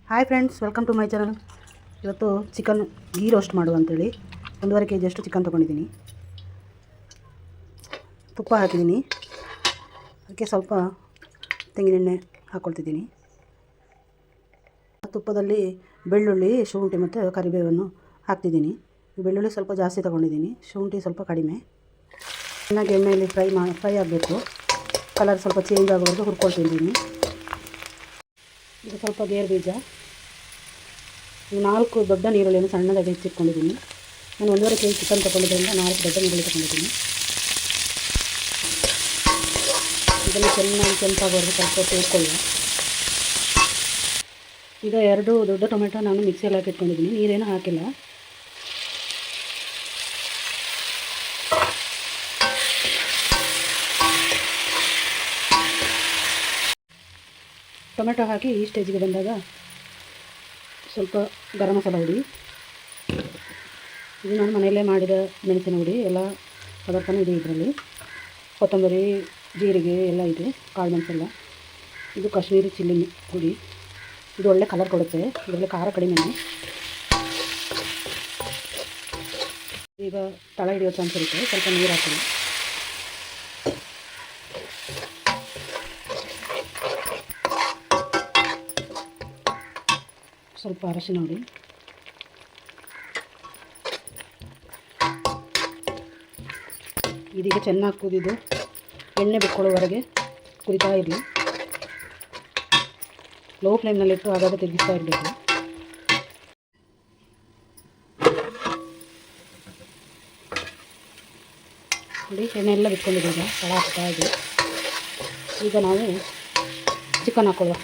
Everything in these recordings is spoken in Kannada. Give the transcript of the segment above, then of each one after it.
Hi friends, welcome to my channel. ಇವತ್ತು ಚಿಕನ್ ಗೀ ರೋಸ್ಟ್ ಮಾಡು ಅಂತೇಳಿ 1.5 kg ಅಷ್ಟು ಚಿಕನ್ ತೊಗೊಂಡಿದ್ದೀನಿ. ತುಪ್ಪ ಹಾಕಿದ್ದೀನಿ. ಅದಕ್ಕೆ ಸ್ವಲ್ಪ ತೆಂಗಿನೆಣ್ಣೆ ಹಾಕ್ಕೊಳ್ತಿದ್ದೀನಿ. ತುಪ್ಪದಲ್ಲಿ ಬೆಳ್ಳುಳ್ಳಿ, ಶುಂಠಿ ಮತ್ತು ಕರಿಬೇವನ್ನು ಹಾಕ್ತಿದ್ದೀನಿ. ಬೆಳ್ಳುಳ್ಳಿ ಸ್ವಲ್ಪ ಜಾಸ್ತಿ ತೊಗೊಂಡಿದ್ದೀನಿ, ಶುಂಠಿ ಸ್ವಲ್ಪ ಕಡಿಮೆ. ಚೆನ್ನಾಗಿ ಎಣ್ಣೆಯಲ್ಲಿ ಫ್ರೈ ಆಗಬೇಕು. ಕಲರ್ ಸ್ವಲ್ಪ ಚೇಂಜ್ ಆಗೋವರೆಗೂ ಹುರ್ಕೊಳ್ತಿದ್ದೀನಿ. ಇದು ಸ್ವಲ್ಪ ಗೇರು ಬೀಜ, 4 ದೊಡ್ಡ ನೀರುಳ್ಳಿಯನ್ನು ಸಣ್ಣದಾಗಿ ಹೆಚ್ಚಿಟ್ಕೊಂಡಿದ್ದೀನಿ. ನಾನು 1.5 kg ಚಿಕನ್ ತೊಗೊಂಡಿದ್ದರಿಂದ 4 ದೊಡ್ಡ ನೀರುಳ್ಳಿ ತೊಗೊಂಡಿದ್ದೀನಿ. ಇದನ್ನು ಚೆನ್ನಾಗಿ ಕೆಂಪಾಗೋವರೆಗೂ ಸ್ವಲ್ಪ ಹುರ್ಕೊಳ್ಳಿ. ಈಗ 2 ದೊಡ್ಡ ಟೊಮೆಟೊ ನಾನು ಮಿಕ್ಸಿಯಲ್ಲಿ ಹಾಕಿಟ್ಕೊಂಡಿದ್ದೀನಿ, ನೀರೇನು ಹಾಕಿಲ್ಲ. ಟೊಮೆಟೊ ಹಾಕಿ ಈ ಸ್ಟೇಜಿಗೆ ಬಂದಾಗ ಸ್ವಲ್ಪ ಗರಂ ಮಸಾಲ ಹುಡಿ, ಇದು ನಾನು ಮನೆಯಲ್ಲೇ ಮಾಡಿದ ಮೆಣಸಿನ ಹುಡಿ, ಎಲ್ಲ ಪದಾರ್ಥನೂ ಇದೆ ಇದರಲ್ಲಿ. ಕೊತ್ತಂಬರಿ, ಜೀರಿಗೆ ಎಲ್ಲ ಇದೆ, ಕಾಳು ಮೆಣಸೆಲ್ಲ. ಇದು ಕಾಶ್ಮೀರಿ ಚಿಲ್ಲಿ ಹುಡಿ, ಇದು ಒಳ್ಳೆ ಕಲರ್ ಕೊಡುತ್ತೆ. ಇದರಲ್ಲಿ ಖಾರ ಕಡಿಮೆ. ಈಗ ತಳ ಹಿಡಿಯೋ ಚಾನ್ಸ್ ಇರುತ್ತೆ. ಸ್ವಲ್ಪ ನೀರು ಹಾಕಿದೆ. ಸ್ವಲ್ಪ ಅರಶಿನ ಹುಡಿ, ಇದೀಗ ಚೆನ್ನಾಗಿ ಕುದಿದು ಎಣ್ಣೆ ಬಿಟ್ಕೊಳ್ಳೋವರೆಗೆ ಕುದಿತಾ ಇರಲಿ. ಲೋ ಫ್ಲೇಮ್ನಲ್ಲಿಟ್ಟು ಆಗಾಗ ತಿರುಗಿಸ್ತಾ ಇರಬೇಕು. ನೋಡಿ, ಎಣ್ಣೆ ಎಲ್ಲ ಬಿಟ್ಕೊಂಡಿದೆ. ಈಗ ತಳ ಹಾಕ್ತಾ ಇದೆ. ಈಗ ನಾವು ಚಿಕನ್ ಹಾಕೊಳ್ಳುವ.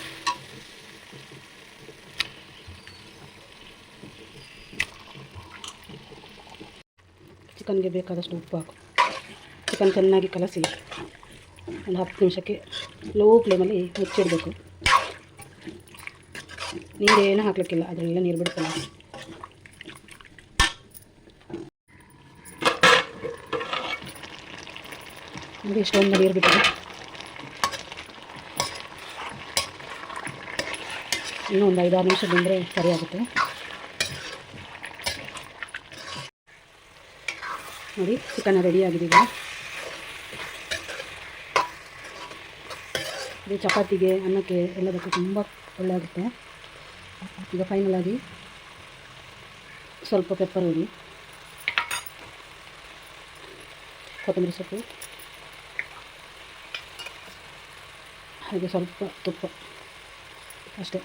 ಚಿಕನ್ಗೆ ಬೇಕಾದಷ್ಟು ಉಪ್ಪು ಹಾಕು. ಚಿಕನ್ ಚೆನ್ನಾಗಿ ಕಲಸಿ ಒಂದು 10 ನಿಮಿಷಕ್ಕೆ ಲೋ ಫ್ಲೇಮಲ್ಲಿ ಮುಚ್ಚಿಡಬೇಕು. ನೀರೇನು ಹಾಕಲಿಕ್ಕಿಲ್ಲ, ಅದರಲ್ಲೆಲ್ಲ ನೀರು ಬಿಡ್ತಲ್ಲ. ನೋಡಿ, ಇಷ್ಟೊಂದು ನೀರು ಬಿಟ್ಟಿದೆ. ಇನ್ನೂ ಒಂದು 5-6 ನಿಮಿಷ ಬಂದರೆ ಸರಿ ಆಗುತ್ತೆ. ನೋಡಿ, ಚಿಕನ್ ರೆಡಿಯಾಗಿದೆ. ಇದು ಚಪಾತಿಗೆ, ಅನ್ನಕ್ಕೆ ಎಲ್ಲದಕ್ಕೂ ತುಂಬ ಒಳ್ಳೆ ಆಗುತ್ತೆ. ಈಗ ಫೈನಲಾಗಿ ಸ್ವಲ್ಪ ಪೆಪ್ಪರ್ ಹುಡಿ, ಕೊತ್ತಂಬರಿ ಸೊಪ್ಪು, ಹಾಗೆ ಸ್ವಲ್ಪ ತುಪ್ಪ, ಅಷ್ಟೇ.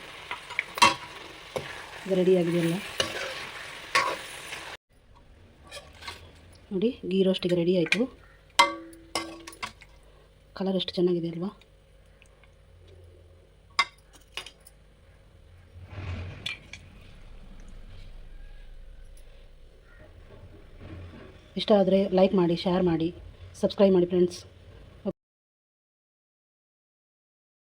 ಇದು ರೆಡಿಯಾಗಿದೆ ಎಲ್ಲ. ನೋಡಿ, ಗೀ ರೋಸ್ಟಿಗೆ ರೆಡಿ ಆಯಿತು. ಕಲರ್ ಎಷ್ಟು ಚೆನ್ನಾಗಿದೆ ಅಲ್ವಾ? ಇಷ್ಟ ಆದರೆ ಲೈಕ್ ಮಾಡಿ, ಶೇರ್ ಮಾಡಿ, ಸಬ್ಸ್ಕ್ರೈಬ್ ಮಾಡಿ ಫ್ರೆಂಡ್ಸ್.